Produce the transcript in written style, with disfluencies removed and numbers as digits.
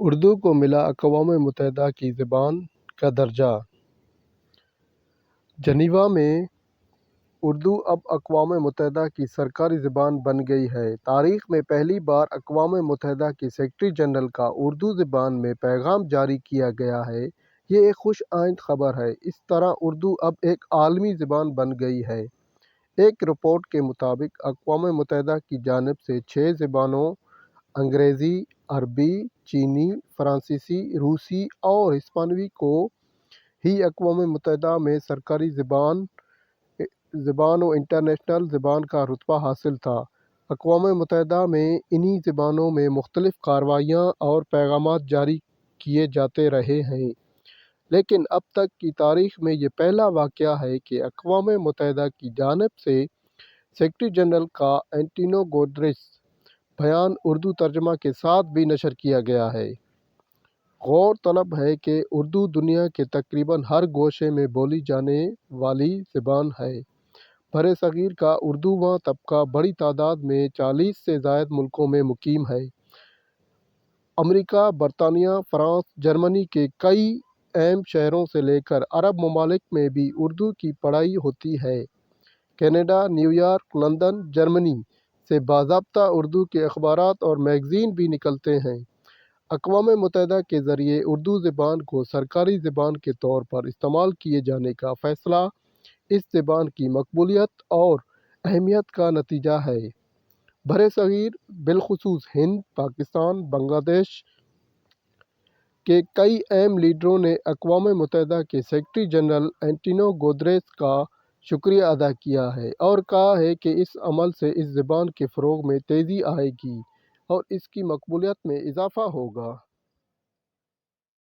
اردو کو ملا اقوام متحدہ کی زبان کا درجہ۔ جنیوا میں اردو اب اقوام متحدہ کی سرکاری زبان بن گئی ہے۔ تاریخ میں پہلی بار اقوام متحدہ کے سیکریٹری جنرل کا اردو زبان میں پیغام جاری کیا گیا ہے۔ یہ ایک خوش آئند خبر ہے۔ اس طرح اردو اب ایک عالمی زبان بن گئی ہے۔ ایک رپورٹ کے مطابق اقوام متحدہ کی جانب سے 6 زبانوں انگریزی، عربی، چینی، فرانسیسی، روسی اور ہسپانوی کو ہی اقوام متحدہ میں سرکاری زبان و انٹرنیشنل زبان کا رتبہ حاصل تھا۔ اقوام متحدہ میں انہی زبانوں میں مختلف کارروائیاں اور پیغامات جاری کیے جاتے رہے ہیں، لیکن اب تک کی تاریخ میں یہ پہلا واقعہ ہے کہ اقوام متحدہ کی جانب سے سیکریٹری جنرل کا اینٹونیو گوتریس بیان اردو ترجمہ کے ساتھ بھی نشر کیا گیا ہے۔ غور طلب ہے کہ اردو دنیا کے تقریباً ہر گوشے میں بولی جانے والی زبان ہے۔ برصغیر کا اردوواں طبقہ بڑی تعداد میں 40 سے زائد ملکوں میں مقیم ہے۔ امریکہ، برطانیہ، فرانس، جرمنی کے کئی اہم شہروں سے لے کر عرب ممالک میں بھی اردو کی پڑھائی ہوتی ہے۔ کینیڈا، نیویارک، لندن، جرمنی سے باضابطہ اردو کے اخبارات اور میگزین بھی نکلتے ہیں۔ اقوام متحدہ کے ذریعے اردو زبان کو سرکاری زبان کے طور پر استعمال کیے جانے کا فیصلہ اس زبان کی مقبولیت اور اہمیت کا نتیجہ ہے۔ برصغیر، بالخصوص ہند، پاکستان، بنگلہ دیش کے کئی اہم لیڈروں نے اقوام متحدہ کے سیکریٹری جنرل اینٹونیو گوتریس کا شکریہ ادا کیا ہے اور کہا ہے کہ اس عمل سے اس زبان کے فروغ میں تیزی آئے گی اور اس کی مقبولیت میں اضافہ ہوگا۔